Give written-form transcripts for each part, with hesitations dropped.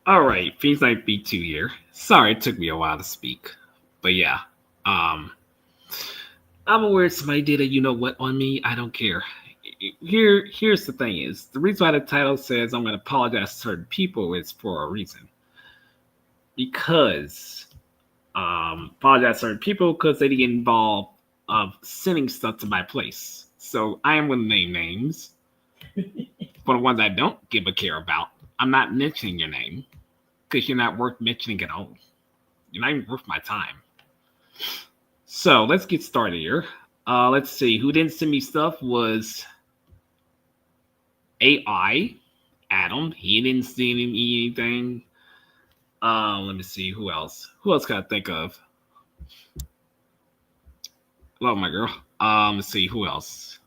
All right, PhoenixKnightV2 here. Sorry, it took me a while to speak, but yeah, um, I'm aware somebody did a you know what on me. I don't care. Here's the thing: is the reason why the title says I'm going to apologize to certain people is for a reason. Because apologize to certain people because they get involved of sending stuff to my place. So I am going to name names for the ones I don't give a care about. I'm not mentioning your name because you're not worth mentioning at all. You're not even worth my time. So let's get started here. Let's see. Who didn't send me stuff was AI, Adam. He didn't send me anything. Let me see. Who else? Who else can I think of? Love my girl. Let's see. Who else?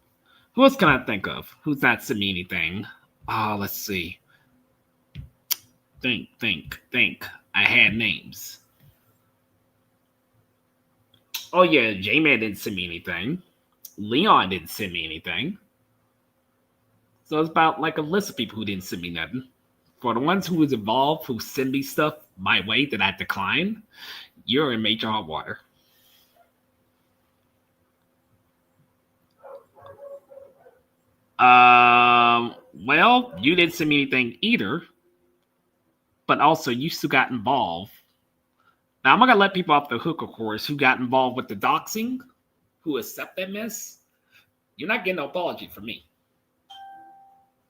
Who else can I think of? Who's not sent me anything? Let's see. Think. I had names. Oh yeah, J-Man didn't send me anything. Leon didn't send me anything. So it's about like a list of people who didn't send me nothing. For the ones who was involved, who send me stuff my way that I decline, you're in major hot water. Well, you didn't send me anything either, but also you still got involved. Now I'm not gonna let people off the hook, of course, who got involved with the doxing, who accept that mess. You're not getting an apology from me.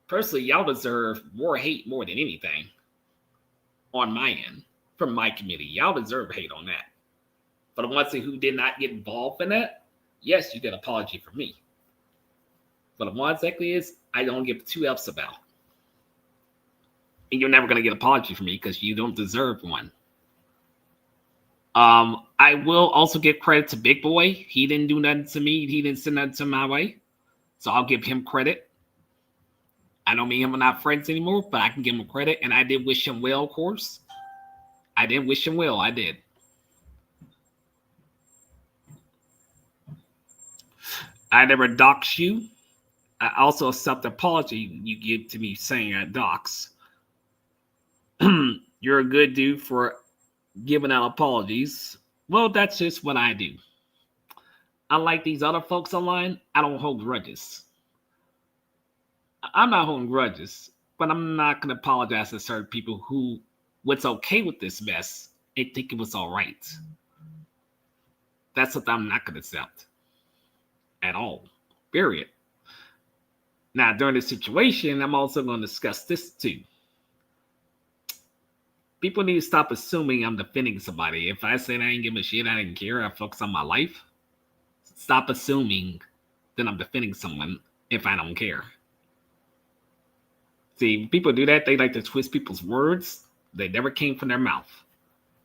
Personally, y'all deserve more hate more than anything on my end from my committee. Y'all deserve hate on that. For the ones who did not get involved in that, yes, you get an apology from me. But the one exactly is I don't give two F's about. And you're never gonna get an apology from me because you don't deserve one. I will also give credit to Big Boy. He didn't do nothing to me. He didn't send nothing to my way. So I'll give him credit. I know me and him are not friends anymore, but I can give him credit. And I did wish him well, of course. I did wish him well. I did. I never dox you. I also accept the apology you give to me saying I dox. You're a good dude for giving out apologies. Well, that's just what I do. Unlike these other folks online, I don't hold grudges. I'm not holding grudges, but I'm not going to apologize to certain people who was okay with this mess and think it was all right. That's what I'm not going to accept at all. Period. Now, during this situation, I'm also going to discuss this too. People need to stop assuming I'm defending somebody. If I said I didn't give a shit, I didn't care, I focus on my life, stop assuming that I'm defending someone if I don't care. See, people do that, they like to twist people's words. They never came from their mouth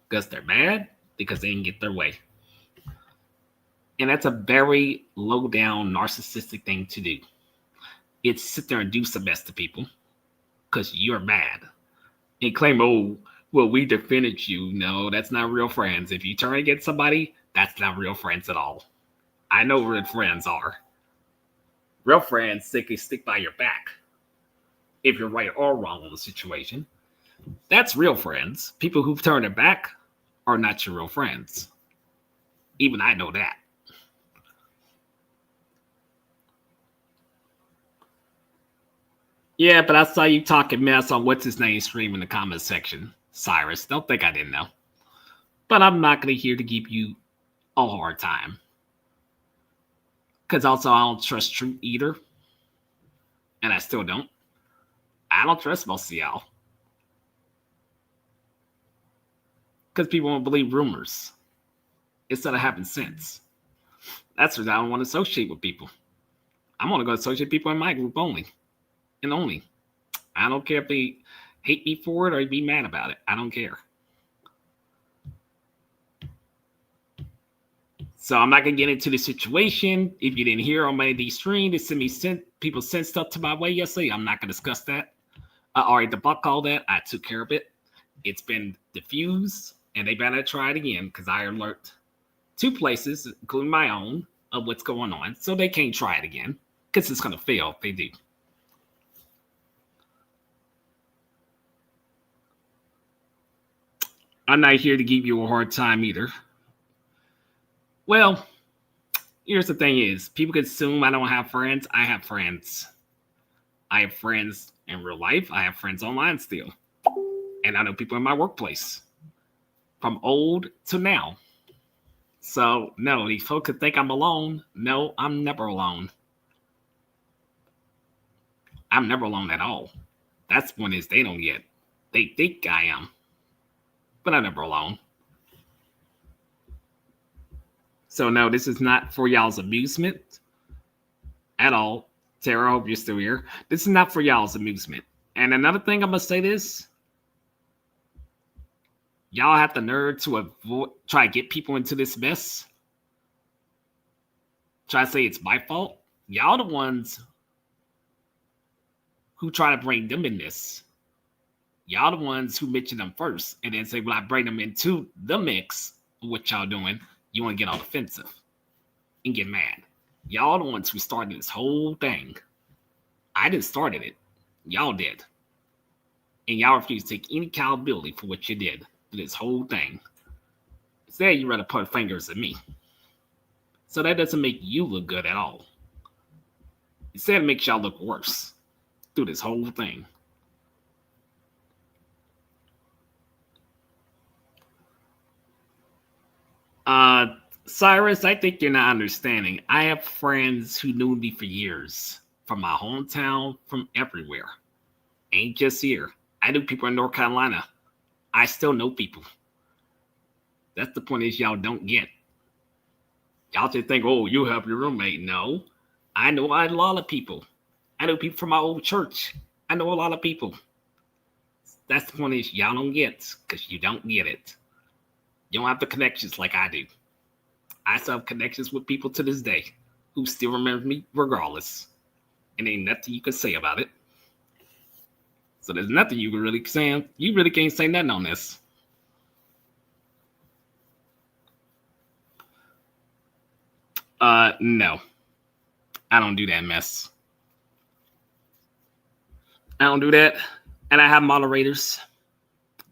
because they're mad because they didn't get their way. And that's a very low down narcissistic thing to do. It's sit there and do some mess to people because you're mad and claim, oh, well, we defended you. No, that's not real friends. If you turn against somebody, that's not real friends at all. I know what friends are. Real friends, they can stick by your back if you're right or wrong on the situation. That's real friends. People who've turned their back are not your real friends. Even I know that. Yeah, but I saw you talking mess on what's his name stream in the comment section. Cyrus, don't think I didn't know. But I'm not going to here to give you a hard time. Because also, I don't trust Truth either. And I still don't. I don't trust most of y'all. Because people won't believe rumors instead of having sense. That's what I don't want to associate with people. I'm going to go associate people in my group only. And only. I don't care if they hate me for it or be mad about it. I don't care. So I'm not gonna get into the situation. If you didn't hear on my these stream, people send stuff to my way yesterday. I'm not gonna discuss that. I already debunked all that. I took care of it. It's been diffused, and they better try it again because I alert 2 places, including my own, of what's going on, so they can't try it again because it's gonna fail if they do. I'm not here to give you a hard time either. Well, here's the thing is, people could assume I don't have friends. I have friends. I have friends in real life. I have friends online still. And I know people in my workplace. From old to now. So, no, these folks could think I'm alone. No, I'm never alone. I'm never alone at all. That's one is they don't get. They think I am. But I'm never alone. So, no, this is not for y'all's amusement at all. Tara, I hope you're still here. This is not for y'all's amusement. And another thing I'm going to say this. Y'all have the nerve to avoid, try to get people into this mess. Try to say it's my fault. Y'all the ones who try to bring them in this. Y'all the ones who mention them first and then say, well, I bring them into the mix of what y'all doing. You want to get all defensive and get mad. Y'all the ones who started this whole thing. I didn't start it. Y'all did. And y'all refuse to take any accountability for what you did. This whole thing. Instead, you rather point fingers at me. So that doesn't make you look good at all. Instead, it makes y'all look worse through this whole thing. Cyrus, I think you're not understanding. I have friends who knew me for years. From my hometown, from everywhere. Ain't just here. I knew people in North Carolina. I still know people. That's the point is y'all don't get. Y'all just think, oh, you have your roommate. No. I know a lot of people. I know people from my old church. I know a lot of people. That's the point is y'all don't get because you don't get it. You don't have the connections like I do. I still have connections with people to this day who still remember me regardless. And ain't nothing you can say about it. So there's nothing you can really say. You really can't say nothing on this. No. I don't do that mess. I don't do that. And I have moderators.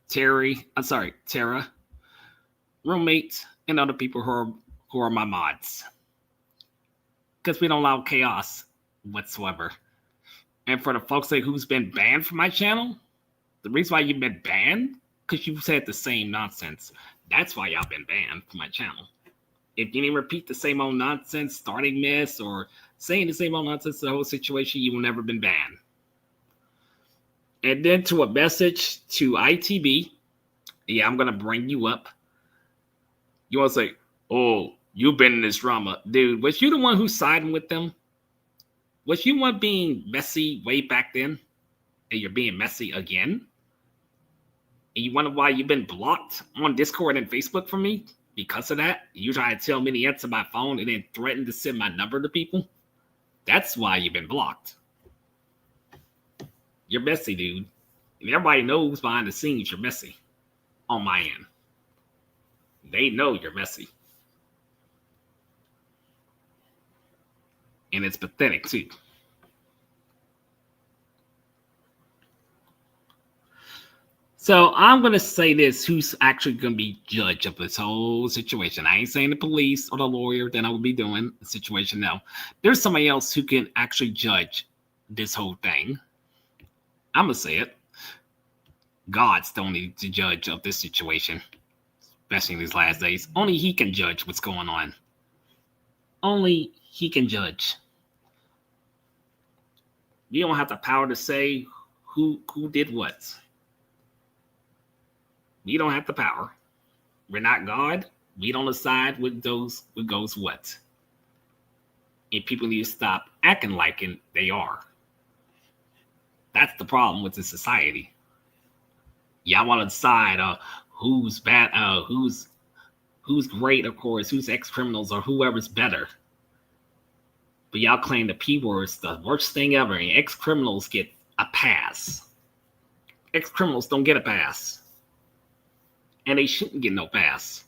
Tara, roommates, and other people who are my mods. Because we don't allow chaos whatsoever. And for the folks who's been banned from my channel, the reason why you've been banned, because you said the same nonsense. That's why y'all been banned from my channel. If you didn't repeat the same old nonsense, starting mess, or saying the same old nonsense, the whole situation, you will never been banned. And then to a message to ITB, yeah, I'm going to bring you up. You want to say, oh, you've been in this drama. Dude, was you the one who sided with them? Was you one being messy way back then? And you're being messy again? And you wonder why you've been blocked on Discord and Facebook from me? Because of that? You try to tell me to answer my phone and then threaten to send my number to people? That's why you've been blocked. You're messy, dude. And everybody knows behind the scenes you're messy. On my end. They know you're messy. And it's pathetic, too. So I'm going to say this, who's actually going to be judge of this whole situation. I ain't saying the police or the lawyer that I will be doing the situation. No, there's somebody else who can actually judge this whole thing. I'm going to say it. God still needs to judge of this situation, especially in these last days. Only he can judge what's going on. Only he can judge. You don't have the power to say who did what. We don't have the power. We're not God. We don't decide what goes what. And people need to stop acting like they are. That's the problem with the society. Y'all want to decide who's bad, who's great, of course, who's ex-criminals or whoever's better. But y'all claim the P word's the worst thing ever, and ex-criminals get a pass. Ex-criminals don't get a pass. And they shouldn't get no pass.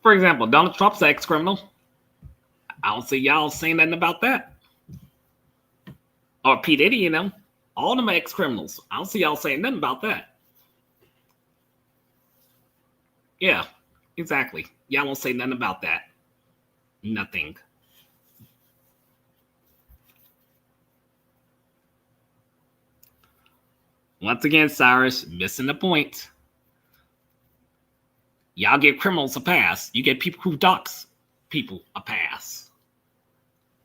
For example, Donald Trump's an ex-criminal. I don't see y'all saying nothing about that. Or P. Diddy, all them are ex-criminals. I don't see y'all saying nothing about that. Yeah, exactly. Y'all won't say nothing about that. Nothing. Once again, Cyrus, missing the point. Y'all give criminals a pass. You get people who dox people a pass.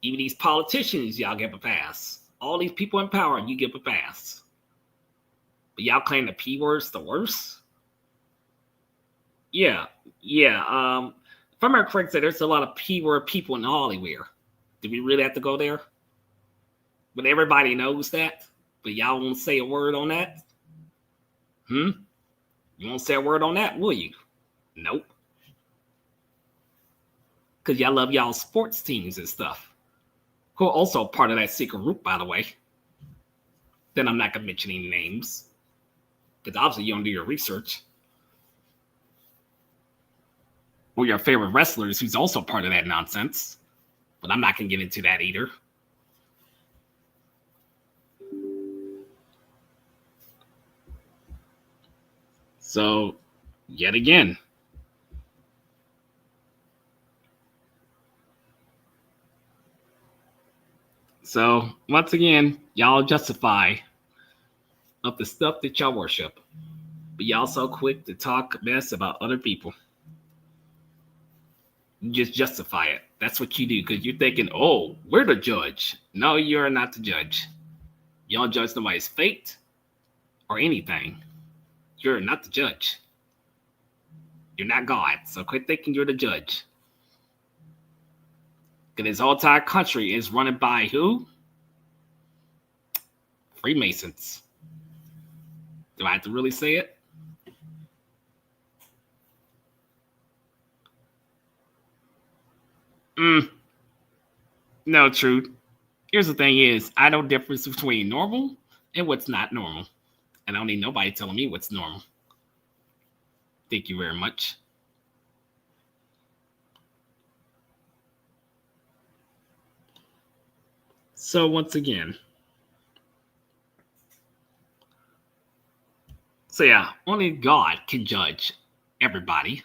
Even these politicians, y'all give a pass. All these people in power, you give a pass. But y'all claim the P word's the worst? Yeah, yeah. If I'm correct, there's a lot of P word people in Hollywood. Do we really have to go there? But everybody knows that. But y'all won't say a word on that? Hmm? You won't say a word on that, will you? Nope. Because y'all love y'all sports teams and stuff. Who are also part of that secret group, by the way. Then I'm not going to mention any names. Because obviously you don't do your research. Or your favorite wrestlers who's also part of that nonsense. But I'm not going to get into that either. So, yet again. So, once again, y'all justify of the stuff that y'all worship. But y'all so quick to talk mess about other people. You just justify it. That's what you do because you're thinking, oh, we're the judge. No, you're not the judge. You don't judge nobody's fate or anything. You're not the judge. You're not God. So quit thinking you're the judge. Because this whole entire country is running by who? Freemasons. Do I have to really say it? No, truth. Here's the thing is, I know the difference between normal and what's not normal. And I don't need nobody telling me what's normal. Thank you very much. So once again, so yeah, only God can judge everybody.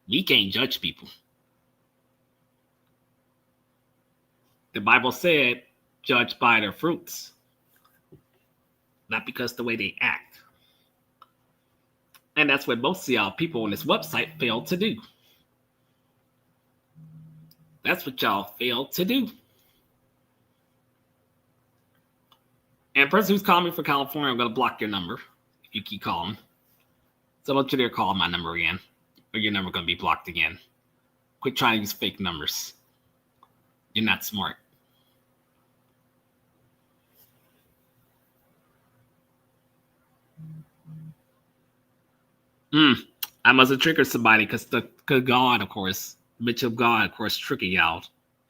We can't judge people. The Bible said, judge by their fruits, not because the way they act. And that's what most of y'all people on this website fail to do. That's what y'all fail to do. And person who's calling me for California, I'm going to block your number if you keep calling. So I want you to call my number again, or your number going to be blocked again. Quit trying to use fake numbers. You're not smart. I must have triggered somebody because the God, of course, Mitchell God, of course, tricking y'all.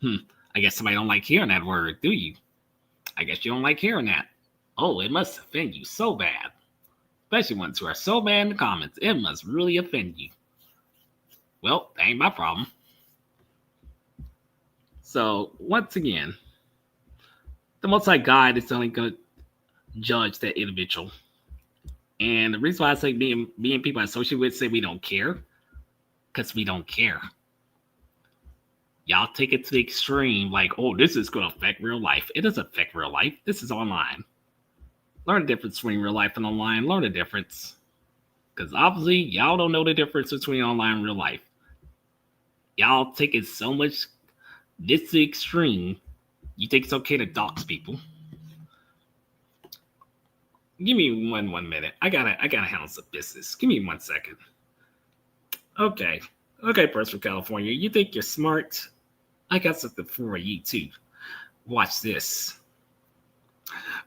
I guess somebody don't like hearing that word, do you? I guess you don't like hearing that. Oh, it must offend you so bad. Especially ones who are so bad in the comments. It must really offend you. Well, that ain't my problem. So, once again, the Most High God is only going to judge that individual. And the reason why I say me and people I associate with say we don't care, because we don't care. Y'all take it to the extreme, like, oh, this is going to affect real life. It doesn't affect real life. This is online. Learn the difference between real life and online. Learn the difference. Because obviously, y'all don't know the difference between online and real life. Y'all take it so much this to the extreme. You think it's okay to dox people. Give me one minute. I gotta handle some business. Give me 1 second. Okay. Okay, person from California. You think you're smart? I got something for you too. Watch this.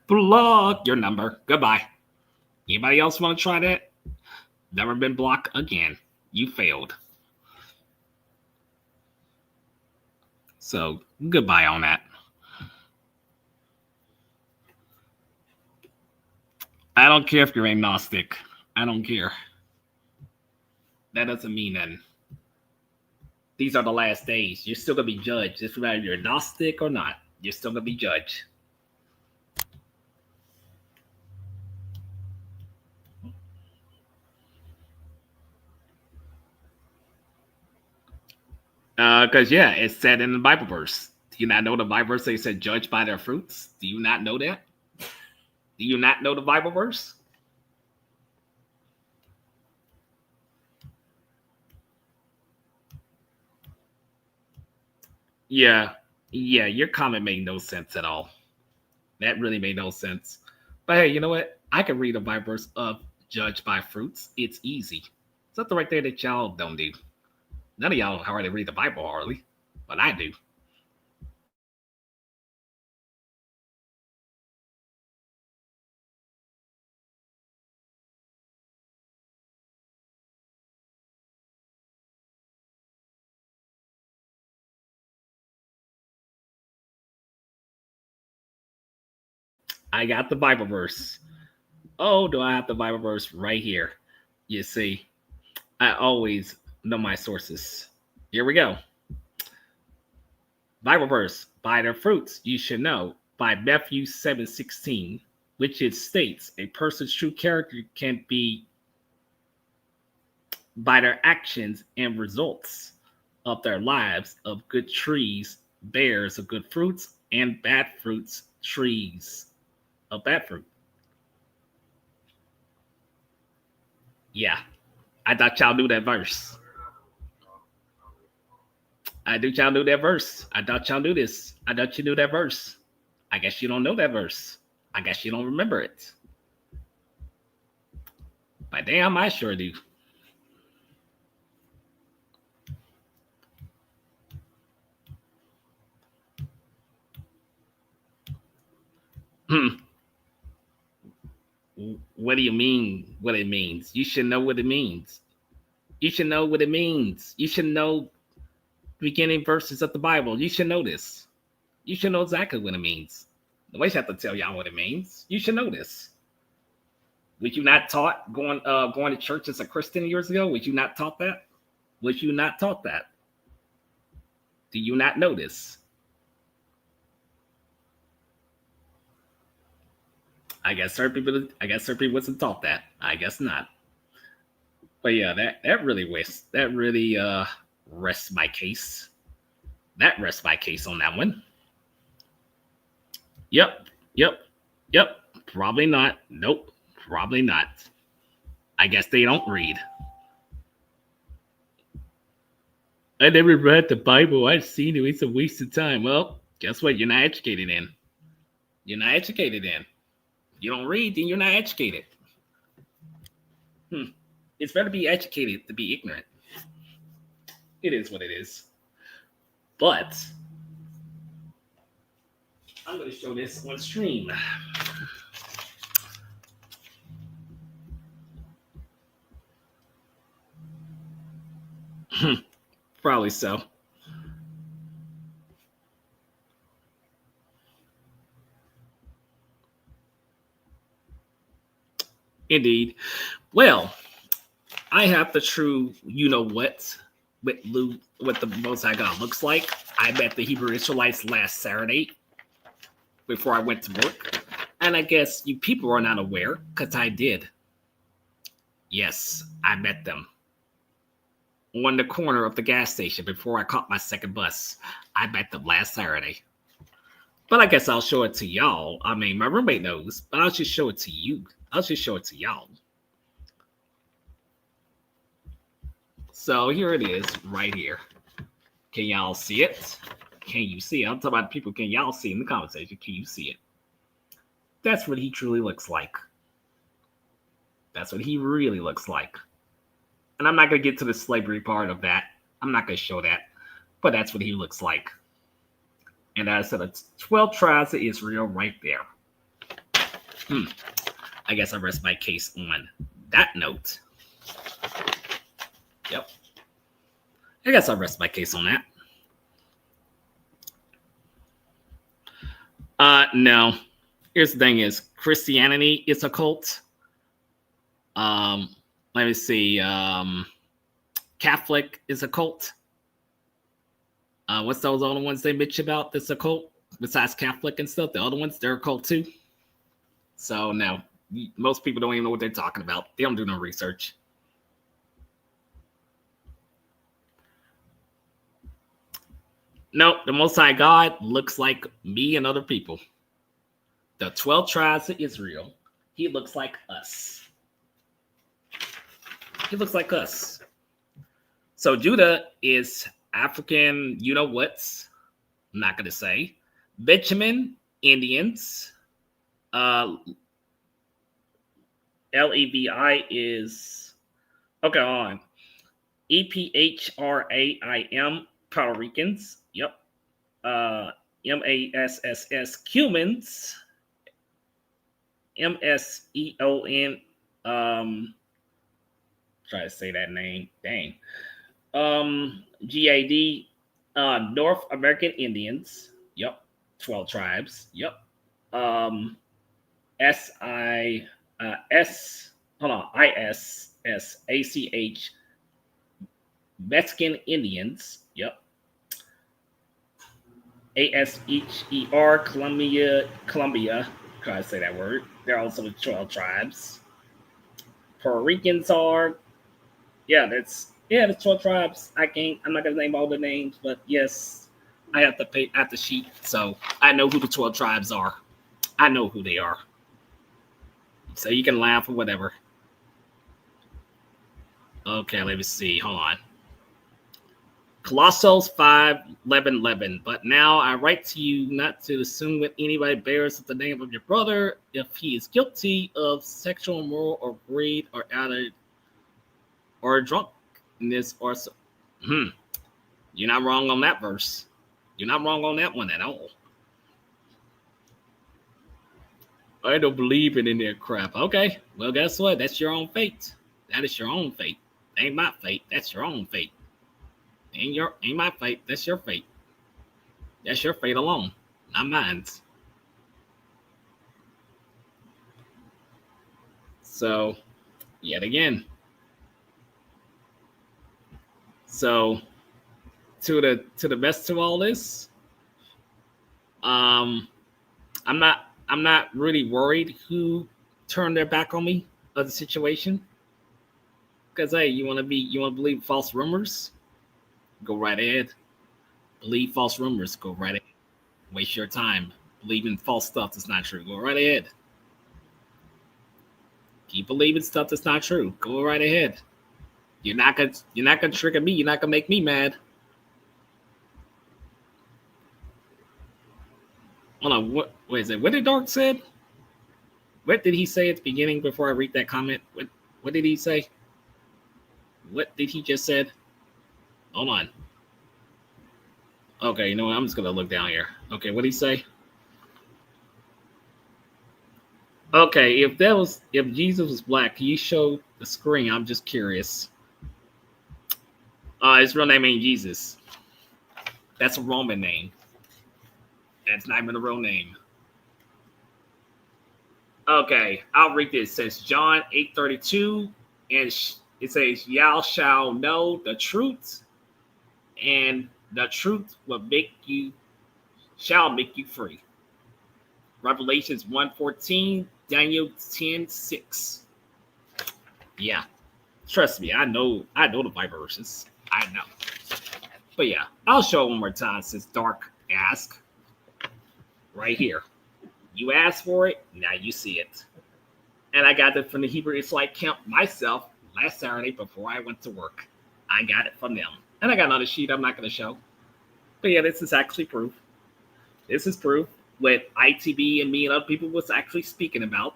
Block your number. Goodbye. Anybody else want to try that? Never been blocked again. You failed. So goodbye on that. I don't care if you're agnostic. I don't care. That doesn't mean nothing. These are the last days. You're still gonna be judged. It's whether you're agnostic or not. You're still gonna be judged. Because yeah, it's said in the Bible verse. Do you not know the Bible verse? They said, "Judge by their fruits." Do you not know that? Do you not know the Bible verse? Yeah, yeah. Your comment made no sense at all. That really made no sense. But hey, you know what? I can read a Bible verse of "Judge by fruits." It's easy. Something right there that y'all don't do. None of y'all hardly read the Bible hardly, but I do. I got the Bible verse. Oh, do I have the Bible verse right here? You see, I always know my sources. Here we go. Bible verse: By their fruits you should know. By Matthew 7:16, which it states a person's true character can be by their actions and results of their lives. Of good trees bears of good fruits, and bad fruits trees of bad fruit. Yeah, I thought y'all knew that verse. I do y'all knew that verse. I thought y'all knew this. I thought you knew that verse. I guess you don't know that verse. I guess you don't remember it. But damn, I sure do. Hmm. What do you mean? What it means? You should know what it means. You should know what it means. You should know beginning verses of the Bible. You should know this. You should know exactly what it means. Nobody's have to tell y'all what it means. You should know this. Was you not taught going to church as a Christian years ago? Was you not taught that? Was you not taught that? Do you not know this? I guess certain people wasn't taught that. I guess not. But yeah, that really rests my case. That rests my case on that one. Yep, yep, yep. Probably not. Nope, probably not. I guess they don't read. I never read the Bible. I've seen it. It's a waste of time. Well, guess what? You're not educated in. You're not educated in. You don't read, then you're not educated. Hmm. It's better to be educated to be ignorant. It is what it is. But I'm going to show this on stream. Probably so. Indeed. Well, I have the true, you know what the Most High God looks like. I met the Hebrew Israelites last Saturday before I went to work, and I guess you people are not aware because I did. Yes, I met them on the corner of the gas station before I caught my second bus. I met them last Saturday. But I guess I'll show it to y'all. I mean, my roommate knows, but I'll just show it to you. I'll just show it to y'all. So here it is, right here. Can y'all see it? Can you see it? I'm talking about people. Can y'all see in the conversation? Can you see it? That's what he truly looks like. That's what he really looks like. And I'm not going to get to the slavery part of that. I'm not going to show that. But that's what he looks like. And as I said, it's 12 tribes of Israel right there. I guess I rest my case on that note. Yep. I guess I'll rest my case on that. No. Here's the thing is Christianity is a cult. Let me see. Catholic is a cult. What's those other ones they bitch about that's a cult? Besides Catholic and stuff, the other ones, they're a cult too. So no, most people don't even know what they're talking about. They don't do no research. No, the Most High God looks like me and other people. The 12 tribes of Israel, he looks like us. He looks like us. So Judah is African, you know what's. I'm not going to say. Benjamin, Indians. Levi is, okay, on. EPHRAIM, Puerto Ricans. Yep. MASSS, Cumans. MSEON, try to say that name. Dang. GAD, North American Indians. Yep. 12 tribes. Yep. SI S hold on, ISSACH, Mexican Indians. Yep. ASHER, Colombia. Try to say that word. They're also the 12 tribes. Puerto Ricans are, the 12 tribes. I'm not gonna name all the names, but yes, I have to pay at the sheet, so I know who the 12 tribes are. I know who they are. So you can laugh or whatever. Okay, let me see. Hold on. Colossians 5:11. But now I write to you not to assume that anybody bears the name of your brother if he is guilty of sexual, immoral, or greed, or added, or drunkenness, or so. You're not wrong on that verse. You're not wrong on that one at all. I don't believe in any of that crap. Okay, well, guess what? That's your own fate. That is your own fate. Ain't my fate. That's your own fate. Ain't my fate. That's your fate. That's your fate alone, not mine. So, yet again. So, to the best of all this, I'm not really worried who turned their back on me of the situation. Because hey, you want to believe false rumors? Go right ahead. Believe false rumors. Go right ahead. Waste your time believing false stuff that's not true. Go right ahead. Keep believing stuff that's not true. Go right ahead. You're not gonna trigger me. You're not gonna make me mad. Hold on. What is it? What did Dark said? What did he say at the beginning before I read that comment? What did he say? What did he just said? Hold on. Okay, you know what? I'm just gonna look down here. Okay, what did he say? Okay, if Jesus was black, can you show the screen? I'm just curious. His real name ain't Jesus. That's a Roman name. That's not even a real name. Okay, I'll read this. It says John 8:32, and it says, "Y'all shall know the truth, and the truth shall make you free." Revelations 1:14, Daniel 10:6. Yeah, trust me, I know the Bible verses. I know. But yeah, I'll show it one more time since Dark asked. Right here. You asked for it, now you see it. And I got it from the Hebrew Israelite Camp myself last Saturday before I went to work. I got it from them. And I got another sheet I'm not going to show. But yeah, this is actually proof. This is proof what ITB and me and other people was actually speaking about.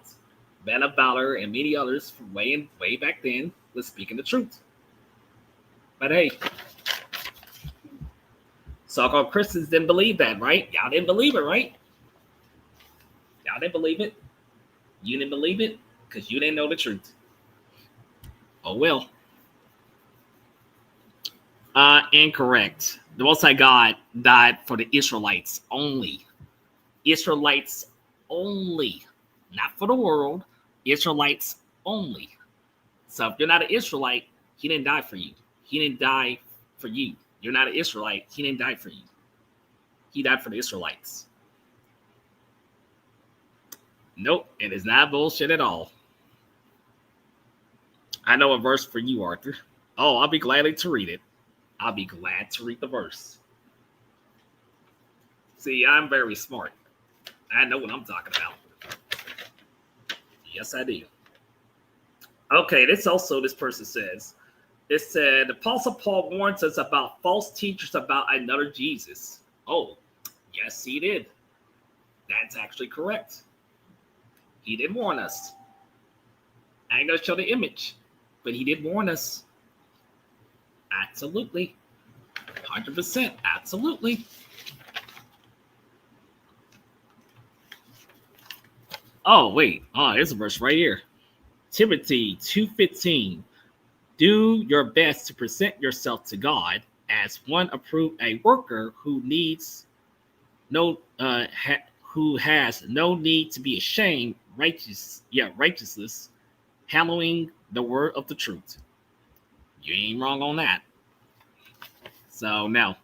Ben of Valor and many others from way back then was speaking the truth. But hey, so-called Christians didn't believe that, right? Y'all didn't believe it, right? Y'all didn't believe it. You didn't believe it because you didn't know the truth. Oh well. Incorrect. The Most High God died for the Israelites only. Israelites only. Not for the world. Israelites only. So if you're not an Israelite, he didn't die for you. He didn't die for you. You're not an Israelite. He didn't die for you. He died for the Israelites. Nope, it is not bullshit at all. I know a verse for you, Arthur. Oh, I'll be glad to read it. I'll be glad to read the verse. See, I'm very smart. I know what I'm talking about. Yes, I do. Okay, this person says, it said, Apostle Paul warns us about false teachers about another Jesus. Oh, yes, he did. That's actually correct. He did warn us. I ain't going to show the image, but he did warn us. Absolutely. 100%. Absolutely. Oh, wait. Oh, there's a verse right here. Timothy 2:15. Do your best to present yourself to God as one approved, a worker who needs who has no need to be ashamed, righteousness, hallowing the word of the truth. You ain't wrong on that. So now,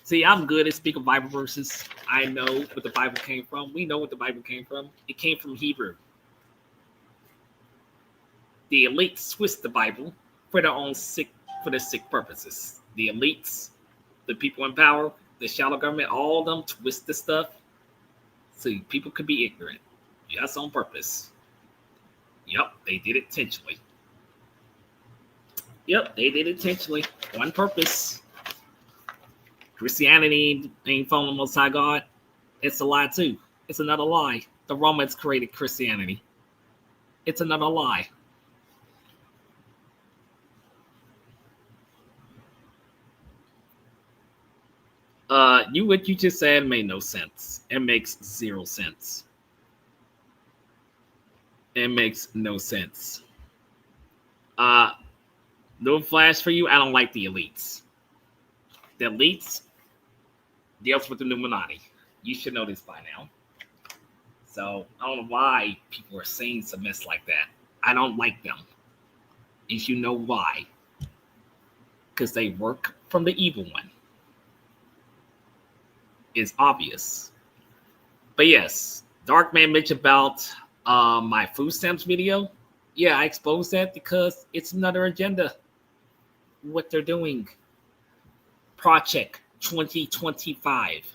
see, I'm good at speaking Bible verses. I know what the Bible came from. We know what the Bible came from. It came from Hebrew. The elites twist the Bible for their own sick purposes. The elites, the people in power, the shadow government, all of them twist the stuff so people could be ignorant. Just on purpose. Yep, they did it intentionally. Yep, they did it intentionally. On purpose. Christianity ain't following the Most High God. It's a lie too. It's another lie. The Romans created Christianity. It's another lie. What you just said made no sense. It makes zero sense. It makes no sense. No flash for you. I don't like the elites. The elites deals with the Illuminati. You should know this by now. So I don't know why people are saying some mess like that. I don't like them. And you know why? Because they work from the evil one. It's obvious. But yes, Dark Man mentioned about my food stamps video. Yeah, I exposed that because it's another agenda. What they're doing. Project 2025.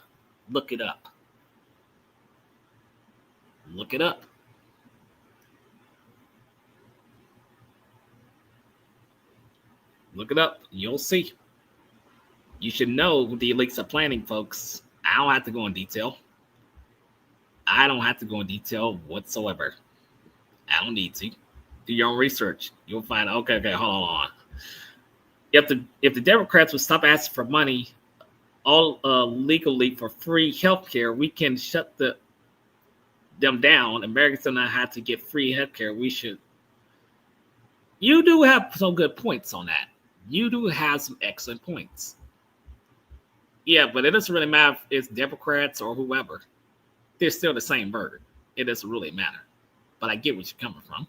Look it up. Look it up. Look it up. You'll see. You should know the elites are planning, folks. I don't have to go in detail. I don't have to go in detail whatsoever. I don't need to. Do your own research. You'll find, okay, hold on. If the Democrats would stop asking for money all legally for free healthcare, we can shut them down. Americans do not have to get free healthcare. We should. You do have some good points on that. You do have some excellent points. Yeah, but it doesn't really matter if it's Democrats or whoever. They're still the same bird. It doesn't really matter. But I get where you're coming from.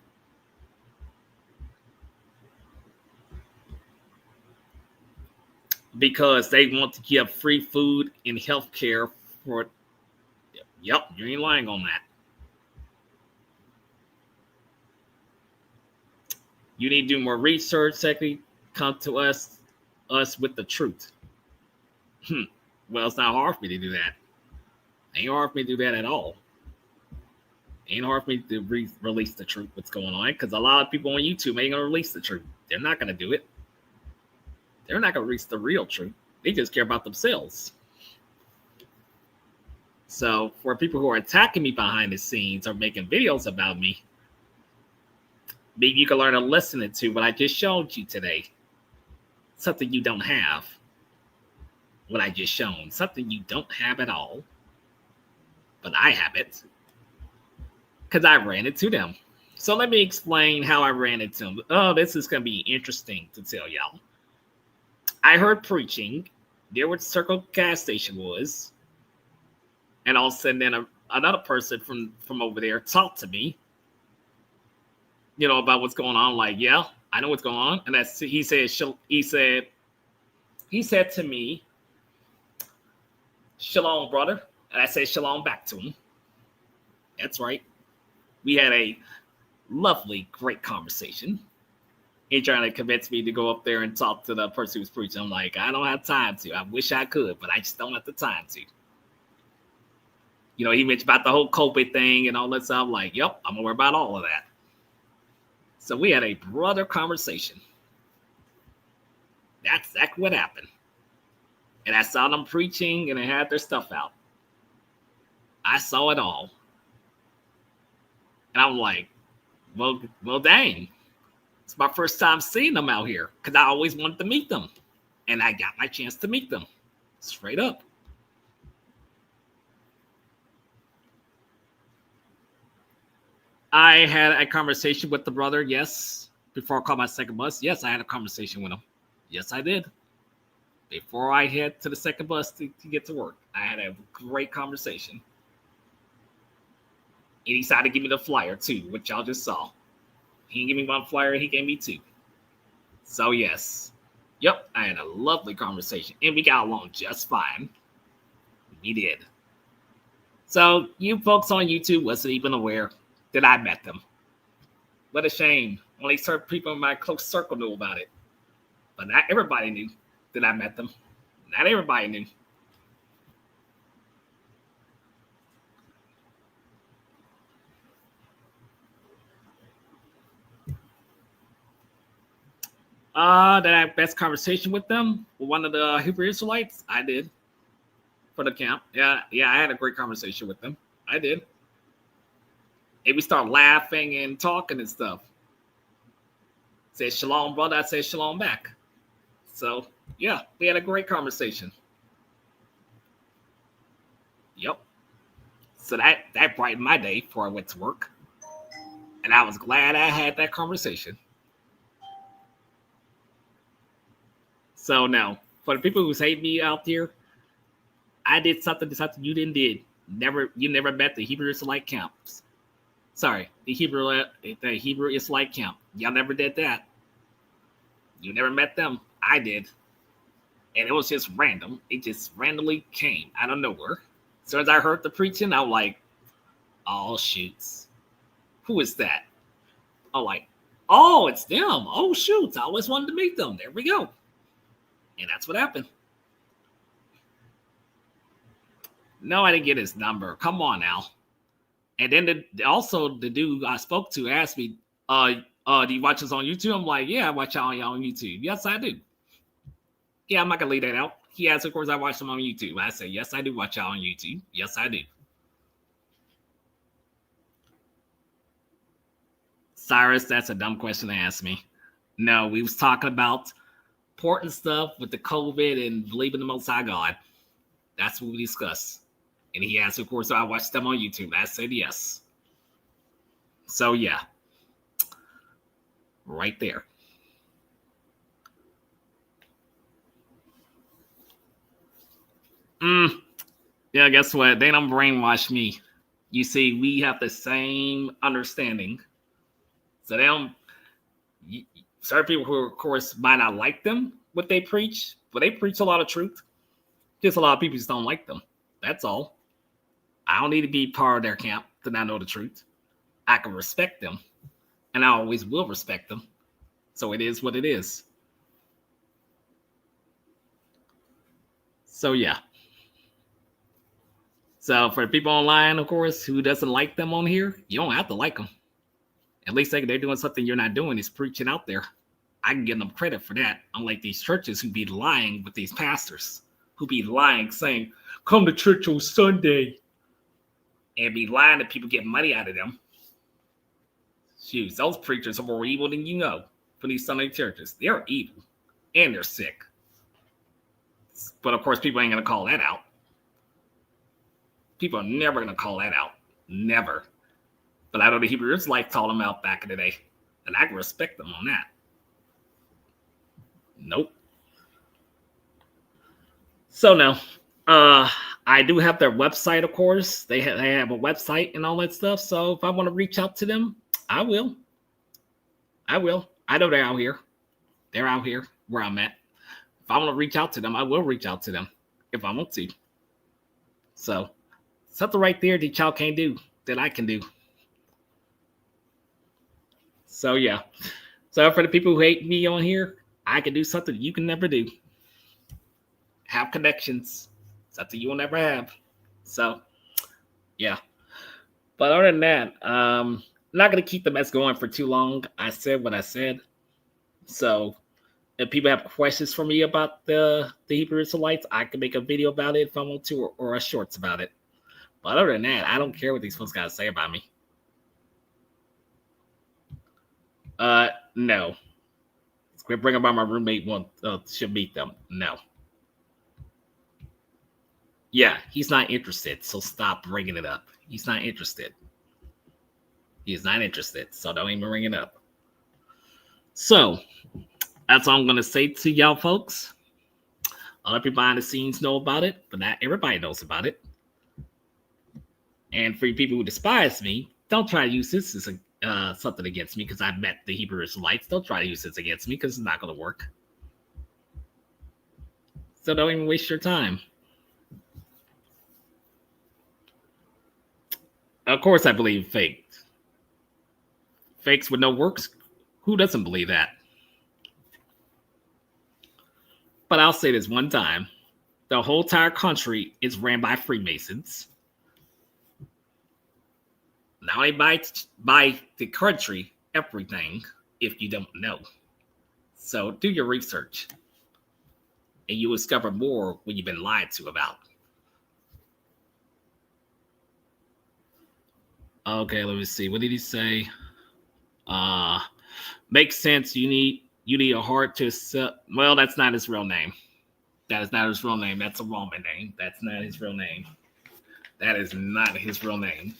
Because they want to give free food and health care for. Yep, you ain't lying on that. You need to do more research. Secondly, come to us with the truth. Well, it's not hard for me to do that. Ain't hard for me to do that at all. Ain't hard for me to release the truth, what's going on, because a lot of people on YouTube ain't gonna release the truth. They're not gonna do it. They're not gonna release the real truth. They just care about themselves. So for people who are attacking me behind the scenes or making videos about me, maybe you can learn a lesson or two. What I just showed you today, something you don't have. What I just shown, something you don't have at all, but I have it because I ran into them. So let me explain how I ran into them. Oh, this is going to be interesting to tell y'all. I heard preaching there where the Circle gas station was, and all of a sudden then another person from over there talked to me, about what's going on. Like, yeah, I know what's going on. And he said to me, "Shalom, brother." And I said shalom back to him. That's right. We had a lovely, great conversation. He trying to convince me to go up there and talk to the person who's preaching. I'm like, I don't have time to. I wish I could, but I just don't have the time to. You know, he mentioned about the whole COVID thing and all that stuff. I'm like, yep, I'm gonna worry about all of that. So we had a brother conversation. That's exactly what happened. And I saw them preaching and they had their stuff out. I saw it all. And I'm like, well, dang. It's my first time seeing them out here because I always wanted to meet them. And I got my chance to meet them. Straight up. I had a conversation with the brother, yes. Before I called my second bus, yes, I had a conversation with him. Yes, I did. Before I head to the second bus to get to work, I had a great conversation. And he decided to give me the flyer too, which y'all just saw. He didn't give me one flyer, he gave me two. So yes. Yep, I had a lovely conversation. And we got along just fine. We did. So you folks on YouTube wasn't even aware that I met them. What a shame. Only certain people in my close circle knew about it. But not everybody knew that I met them. Not everybody knew. Did I have best conversation with them? With one of the Hebrew Israelites? I did. For the camp. Yeah, I had a great conversation with them. I did. And we started laughing and talking and stuff. Said shalom, brother. I said shalom back. So, yeah, we had a great conversation. Yep. So that brightened my day before I went to work. And I was glad I had that conversation. So now, for the people who hate me out there, I did something you didn't did. You never met the Hebrew Israelite camps. Sorry, the Hebrew Israelite camp. Y'all never did that. You never met them. I did. And it was just random. It just randomly came out of nowhere. So as I heard the preaching, I was like, oh, shoots. Who is that? I'm like, oh, it's them. Oh, shoots. I always wanted to meet them. There we go. And that's what happened. No, I didn't get his number. Come on now. And then also the dude I spoke to asked me, do you watch us on YouTube? I'm like, yeah, I watch y'all on YouTube. Yes, I do. Yeah, I'm not going to leave that out. He asked, of course, I watch them on YouTube. I said, yes, I do watch y'all on YouTube. Yes, I do. Cyrus, that's a dumb question to ask me. No, we was talking about important stuff with the COVID and believing the Most High God. That's what we discussed. And he asked, of course, I watched them on YouTube. I said yes. So, yeah. Right there. Yeah, guess what? They don't brainwash me. You see, we have the same understanding. So they don't. Certain people who, of course, might not like them, what they preach, but they preach a lot of truth. Just a lot of people just don't like them. That's all. I don't need to be part of their camp to not know the truth. I can respect them, and I always will respect them. So it is what it is. So yeah. So for people online, of course, who doesn't like them on here, you don't have to like them. At least they're doing something you're not doing is preaching out there. I can give them credit for that. Unlike these churches who be lying with these pastors, who be lying, saying, come to church on Sunday, and be lying to people, get money out of them. Shoot, those preachers are more evil than you know for these Sunday churches. They're evil, and they're sick. But of course, people ain't going to call that out. People are never going to call that out. Never. But I know the Hebrew Israelites called them out back in the day. And I can respect them on that. Nope. So now, I do have their website, of course. They have a website and all that stuff. So if I want to reach out to them, I will. I know they're out here. They're out here where I'm at. If I want to reach out to them, I will reach out to them if I want to. So something right there that y'all can't do that I can do. So yeah. So for the people who hate me on here, I can do something you can never do. Have connections. Something you will never have. So Yeah. But other than that, not gonna keep the mess going for too long. I said what I said. So if people have questions for me about the Hebrew Israelites, I can make a video about it if I want to, or a shorts about it. But other than that, I don't care what these folks got to say about me. No. Quit bringing about my roommate should meet them. No. Yeah, he's not interested, so stop bringing it up. He's not interested. He's not interested, so don't even bring it up. So that's all I'm gonna say to y'all folks. Other people behind the scenes know about it, but not everybody knows about it. And for you people who despise me, don't try to use this as something against me because I met the Hebrew Israelites. Don't try to use this against me because it's not going to work. So don't even waste your time. Of course, I believe fakes. Fakes with no works. Who doesn't believe that? But I'll say this one time. The whole entire country is ran by Freemasons. Not only by the country, everything, if you don't know. So do your research. And you will discover more when you've been lied to about. Okay, let me see. What did he say? Makes sense. You need a heart to accept. Well, that's not his real name. That is not his real name. That's a Roman name. That's not his real name. That is not his real name.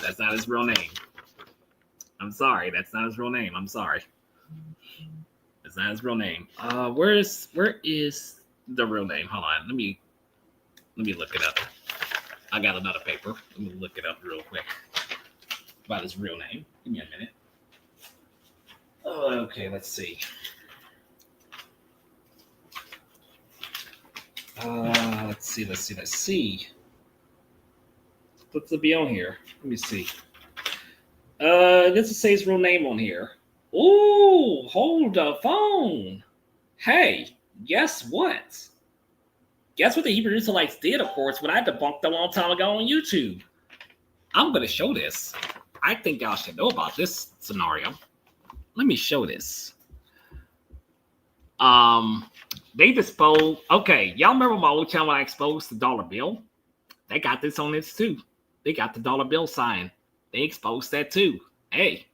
That's not his real name. I'm sorry. That's not his real name. I'm sorry. That's not his real name. Where is the real name? Hold on. Let me look it up. I got another paper. Let me look it up real quick about his real name. Give me a minute. Oh, okay, let's see. Let's see. What's to be on here? Let me see. This is say his real name on here. Ooh, hold the phone. Hey, guess what? Guess what the Hebrew Israelites did, of course, when I debunked a long time ago on YouTube. I'm going to show this. I think y'all should know about this scenario. Let me show this. They disposed. Okay, y'all remember my old channel when I exposed the dollar bill? They got this on this too. They got the dollar bill sign. They exposed that too. Hey,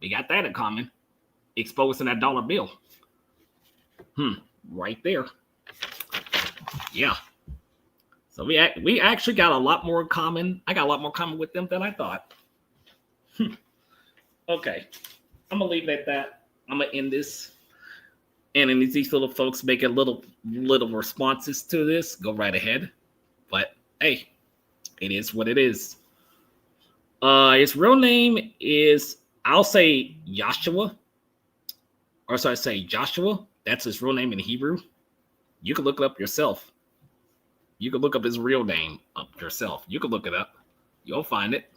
we got that in common. Exposing that dollar bill. Right there. Yeah. So we actually got a lot more in common. I got a lot more common with them than I thought. Okay. I'm gonna leave it at that. I'm gonna end this. And if these little folks make a little responses to this, go right ahead. But hey, it is what it is. His real name is, I'll say Joshua. Or so I say Joshua. That's his real name in Hebrew. You can look it up yourself. You can look up his real name up yourself. You can look it up. You'll find it.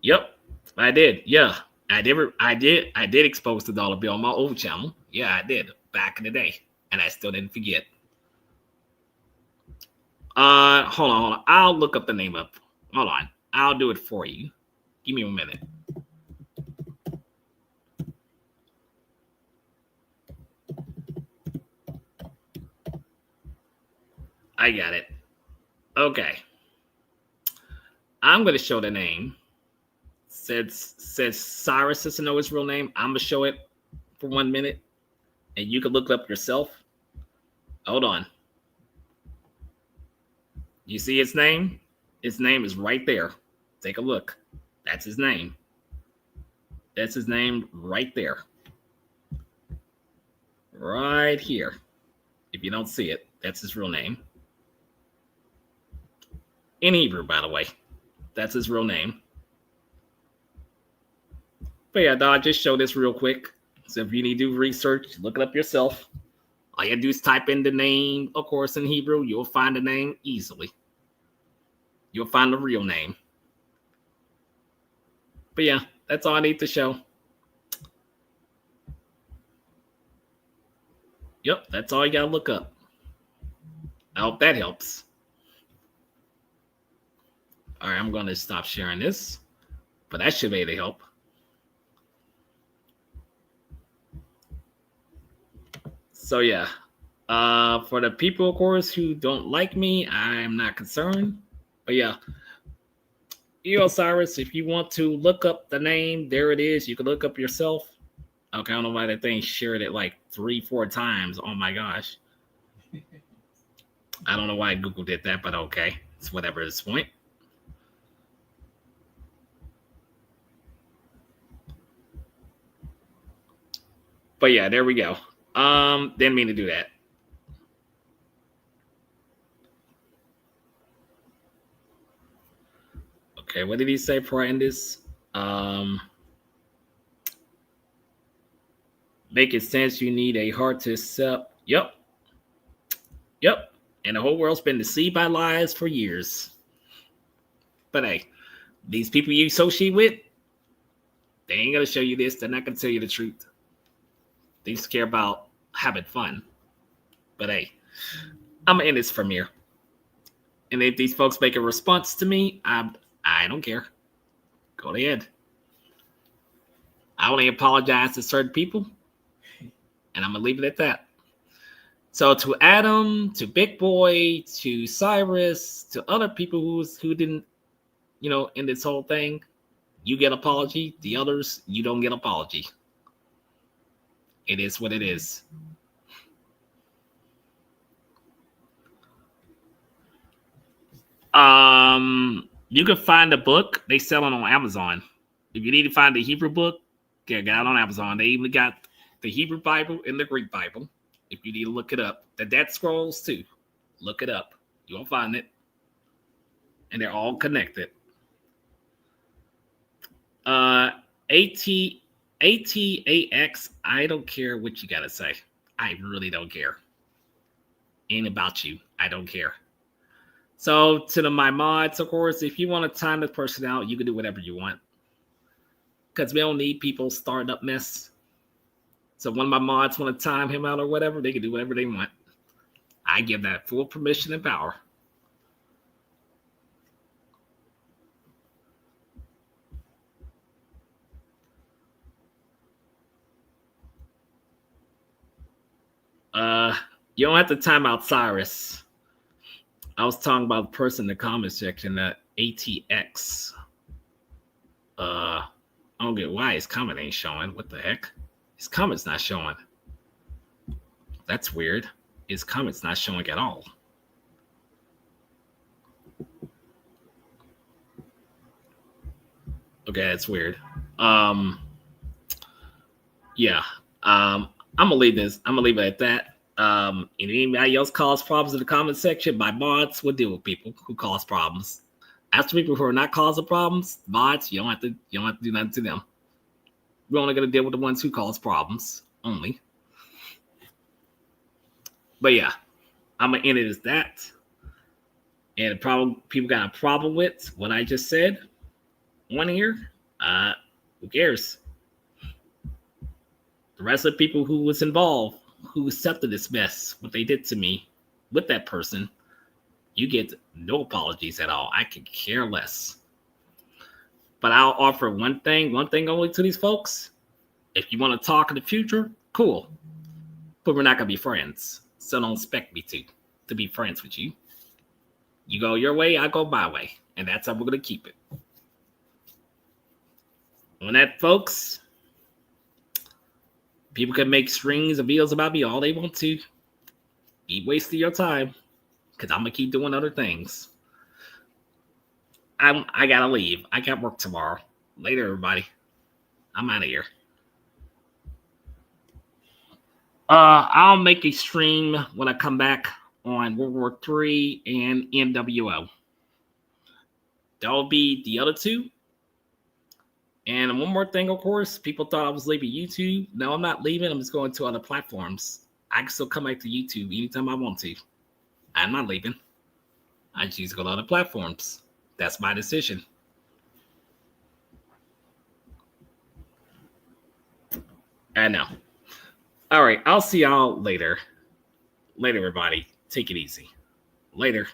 Yep, I did. Yeah, I did expose the dollar bill on my old channel. Yeah, I did back in the day, and I still didn't forget. Hold on. I'll look up the name up. Hold on. I'll do it for you. Give me a minute. I got it. Okay. I'm going to show the name. Says Cyrus doesn't know his real name. I'm going to show it for 1 minute, and you can look it up yourself. Hold on. You see his name? His name is right there. Take a look. That's his name. That's his name right there. Right here. If you don't see it, that's his real name. In Hebrew, by the way. That's his real name. But yeah, I'll just show this real quick. So if you need to do research, look it up yourself. All you have to do is type in the name, of course, in Hebrew. You'll find the name easily. You'll find the real name. But yeah, that's all I need to show. Yep, that's all you gotta look up. I hope that helps. All right, I'm going to stop sharing this, but that should be able to help. So yeah, for the people, of course, who don't like me, I'm not concerned. But yeah, Osiris, if you want to look up the name, there it is. You can look up yourself. Okay, I don't know why that thing shared it like 3-4 times. Oh my gosh. I don't know why Google did that, but okay. It's whatever at this point. But yeah, there we go. Didn't mean to do that. Okay, what did he say before I end this? Making sense, you need a heart to accept. Yep. And the whole world's been deceived by lies for years. But hey, these people you associate with, they ain't gonna show you this. They're not gonna tell you the truth. They just care about having fun. But hey, I'm gonna end this from here. And if these folks make a response to me, I don't care. Go ahead. I only apologize to certain people, and I'm gonna leave it at that. So to Adam, to Big Boy, to Cyrus, to other people who didn't, in this whole thing, you get apology. The others, you don't get apology. It is what it is. You can find the book. They sell it on Amazon. If you need to find the Hebrew book, get it on Amazon. They even got the Hebrew Bible and the Greek Bible. If you need to look it up, the Dead Scrolls too. Look it up. You'll find it, and they're all connected. ATAX. I don't care what you gotta say. I really don't care. Ain't about you. I don't care. So to my mods, of course, if you want to time this person out, you can do whatever you want. Because we don't need people starting up mess. So one of my mods want to time him out or whatever, they can do whatever they want. I give that full permission and power. You don't have to time out Cyrus. I was talking about the person in the comment section, that ATX. I don't get why his comment ain't showing. What the heck? His comment's not showing. That's weird. His comment's not showing at all. Okay, that's weird. Yeah. I'm gonna leave this. I'm gonna leave it at that. And anybody else cause problems in the comment section, my mods will deal with people who cause problems. As for people who are not causing problems, mods, you don't have to do nothing to them. We're only gonna deal with the ones who cause problems only. But yeah, I'm gonna end it as that. And the problem people got a problem with what I just said on here, who cares? The rest of the people who was involved, who accepted this mess, what they did to me with that person, you get no apologies at all. I could care less. But I'll offer one thing only to these folks. If you want to talk in the future, cool. But we're not going to be friends. So don't expect me to be friends with you. You go your way, I go my way. And that's how we're going to keep it. On that, folks, people can make strings of videos about me all they want to. Keep wasting your time, because I'm going to keep doing other things. I got to leave. I got work tomorrow. Later, everybody. I'm out of here. I'll make a stream when I come back on World War III and NWO. That'll be the other two. And one more thing, of course, people thought I was leaving YouTube. No, I'm not leaving. I'm just going to other platforms. I can still come back to YouTube anytime I want to. I'm not leaving. I choose to go to other platforms. That's my decision. I know. All right. I'll see y'all later. Later, everybody. Take it easy. Later.